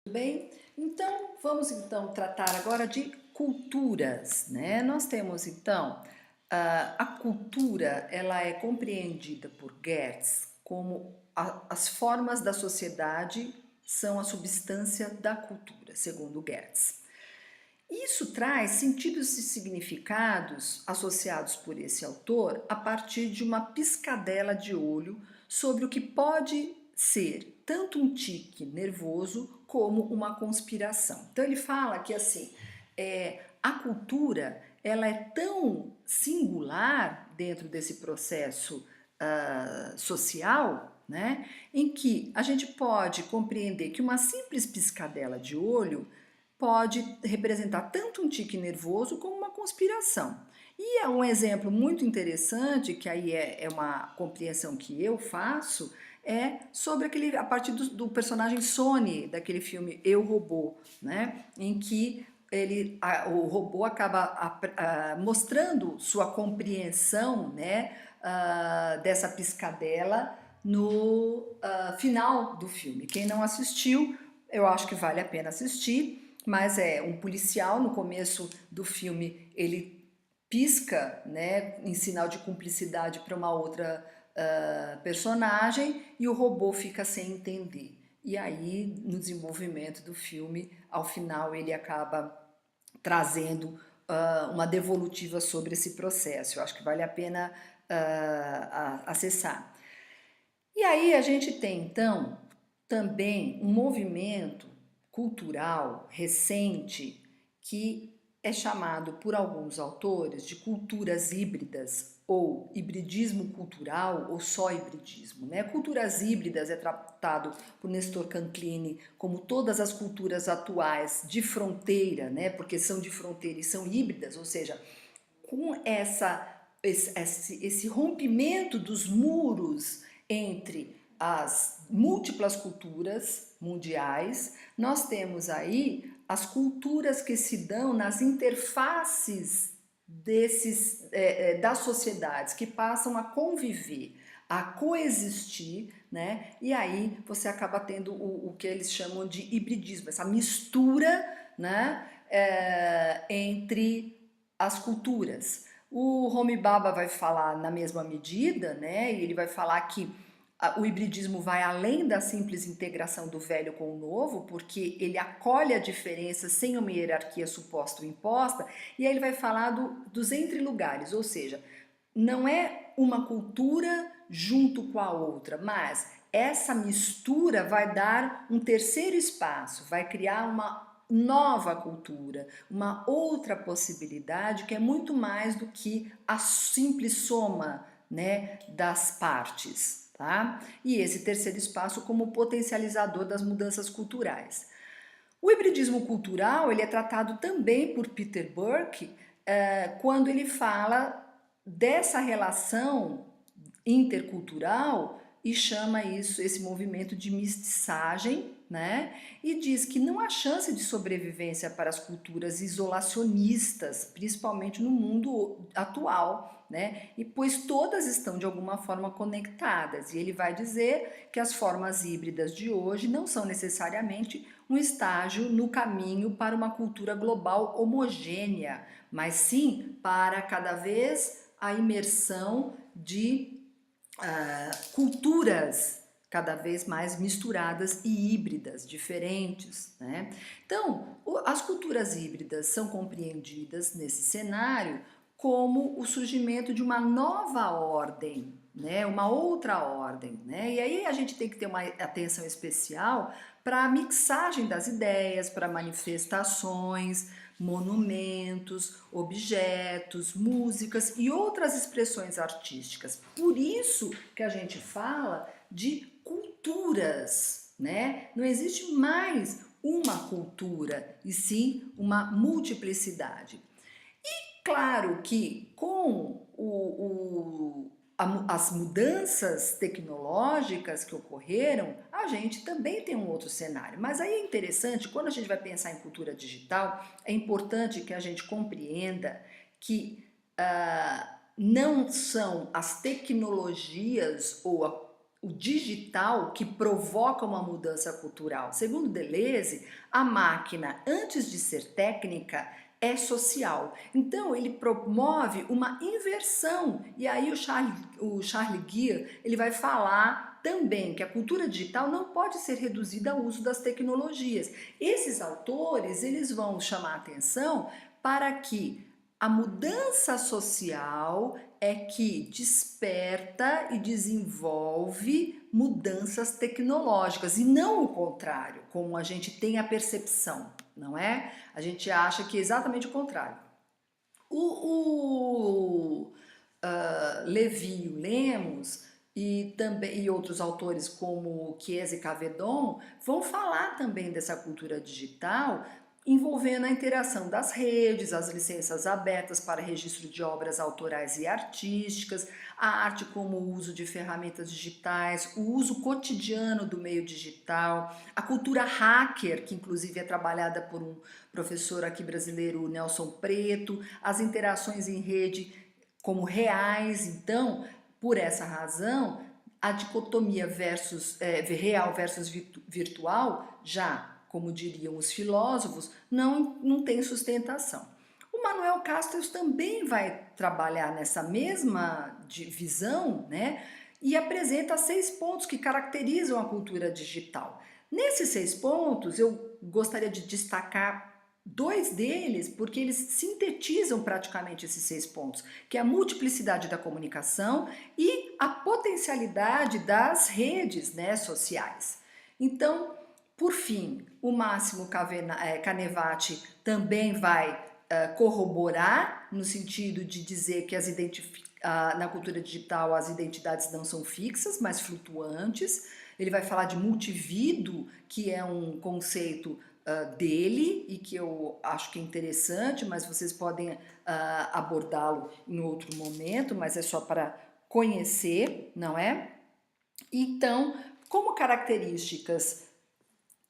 Bem, então vamos tratar agora de culturas, né? Nós temos então a cultura, ela é compreendida por Geertz como as formas da sociedade são a substância da cultura, segundo Geertz. Isso traz sentidos e significados associados por esse autor a partir de uma piscadela de olho sobre o que pode ser tanto um tique nervoso como uma conspiração. Então ele fala que assim, a cultura ela é tão singular dentro desse processo social, né, em que a gente pode compreender que uma simples piscadela de olho pode representar tanto um tique nervoso como uma conspiração. E é um exemplo muito interessante, que aí é uma compreensão que eu faço, é sobre a partir do personagem Sony, daquele filme Eu, Robô, né? Em que o robô acaba mostrando sua compreensão, né, dessa piscadela no final do filme. Quem não assistiu, eu acho que vale a pena assistir, mas é um policial no começo do filme, ele pisca, né, em sinal de cumplicidade para uma outra personagem e o robô fica sem entender. E aí, no desenvolvimento do filme, ao final ele acaba trazendo uma devolutiva sobre esse processo. Eu acho que vale a pena acessar. E aí a gente tem então também um movimento cultural recente que é chamado por alguns autores de culturas híbridas ou hibridismo cultural ou só hibridismo, né? Culturas híbridas é tratado por Nestor Canclini como todas as culturas atuais de fronteira, né? Porque são de fronteira e são híbridas, ou seja, com esse rompimento dos muros entre as múltiplas culturas mundiais, nós temos aí as culturas que se dão nas interfaces das sociedades, que passam a conviver, a coexistir, né? E aí você acaba tendo o que eles chamam de hibridismo, essa mistura, né, entre as culturas. O Homi Bhabha vai falar na mesma medida, né? E ele vai falar que o hibridismo vai além da simples integração do velho com o novo, porque ele acolhe a diferença sem uma hierarquia suposta ou imposta, e aí ele vai falar dos entre-lugares, ou seja, não é uma cultura junto com a outra, mas essa mistura vai dar um terceiro espaço, vai criar uma nova cultura, uma outra possibilidade que é muito mais do que a simples soma, né, das partes, tá? E esse terceiro espaço como potencializador das mudanças culturais. O hibridismo cultural ele é tratado também por Peter Burke quando ele fala dessa relação intercultural e chama esse movimento de mestiçagem, né? E diz que não há chance de sobrevivência para as culturas isolacionistas, principalmente no mundo atual, né? E pois todas estão de alguma forma conectadas. E ele vai dizer que as formas híbridas de hoje não são necessariamente um estágio no caminho para uma cultura global homogênea, mas sim para cada vez a imersão de culturas cada vez mais misturadas e híbridas, diferentes, né? Então, as culturas híbridas são compreendidas nesse cenário como o surgimento de uma nova ordem, né? Uma outra ordem, né? E aí a gente tem que ter uma atenção especial para a mixagem das ideias, para manifestações, monumentos, objetos, músicas e outras expressões artísticas. Por isso que a gente fala de culturas, né? Não existe mais uma cultura, e sim uma multiplicidade. Claro que com as mudanças tecnológicas que ocorreram, a gente também tem um outro cenário. Mas aí é interessante, quando a gente vai pensar em cultura digital, é importante que a gente compreenda que não são as tecnologias ou o digital que provoca uma mudança cultural. Segundo Deleuze, a máquina, antes de ser técnica, é social. Então, ele promove uma inversão. E aí o Charles Guy, ele vai falar também que a cultura digital não pode ser reduzida ao uso das tecnologias. Esses autores, eles vão chamar atenção para que a mudança social é que desperta e desenvolve mudanças tecnológicas e não o contrário, como a gente tem a percepção, não é? A gente acha que é exatamente o contrário. Levi, o Lemos e outros autores como Chiesa e Cavedon vão falar também dessa cultura digital envolvendo a interação das redes, as licenças abertas para registro de obras autorais e artísticas, a arte como o uso de ferramentas digitais, o uso cotidiano do meio digital, a cultura hacker, que inclusive é trabalhada por um professor aqui brasileiro, Nelson Preto, as interações em rede como reais. Então, por essa razão, a dicotomia real versus virtual já, como diriam os filósofos, não tem sustentação. O Manuel Castells também vai trabalhar nessa mesma visão, né? E apresenta 6 pontos que caracterizam a cultura digital. Nesses 6 pontos, eu gostaria de destacar 2 deles, porque eles sintetizam praticamente esses 6 pontos, que é a multiplicidade da comunicação e a potencialidade das redes, né, sociais. Então, por fim, o Máximo Canevati também vai corroborar, no sentido de dizer que na cultura digital as identidades não são fixas, mas flutuantes. Ele vai falar de multivíduo, que é um conceito dele e que eu acho que é interessante, mas vocês podem abordá-lo em outro momento, mas é só para conhecer, não é? Então, como características,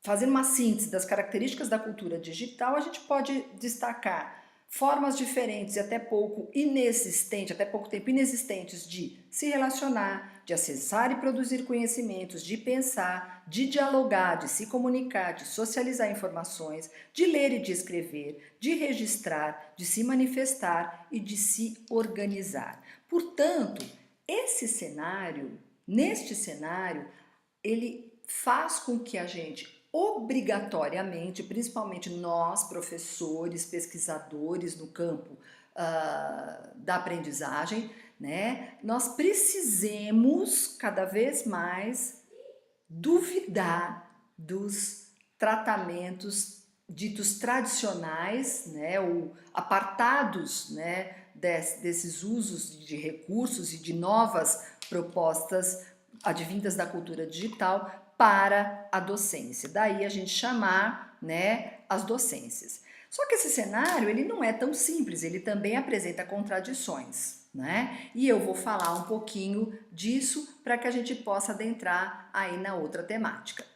fazendo uma síntese das características da cultura digital, a gente pode destacar formas diferentes e até pouco tempo inexistentes de se relacionar, de acessar e produzir conhecimentos, de pensar, de dialogar, de se comunicar, de socializar informações, de ler e de escrever, de registrar, de se manifestar e de se organizar. Portanto, neste cenário, ele faz com que a gente obrigatoriamente, principalmente nós, professores, pesquisadores no campo da aprendizagem, né, nós precisemos cada vez mais duvidar dos tratamentos ditos tradicionais, né, ou apartados, né, desses usos de recursos e de novas propostas advindas da cultura digital para a docência. Daí a gente chamar, né, as docências. Só que esse cenário, ele não é tão simples, ele também apresenta contradições, né? E eu vou falar um pouquinho disso para que a gente possa adentrar aí na outra temática.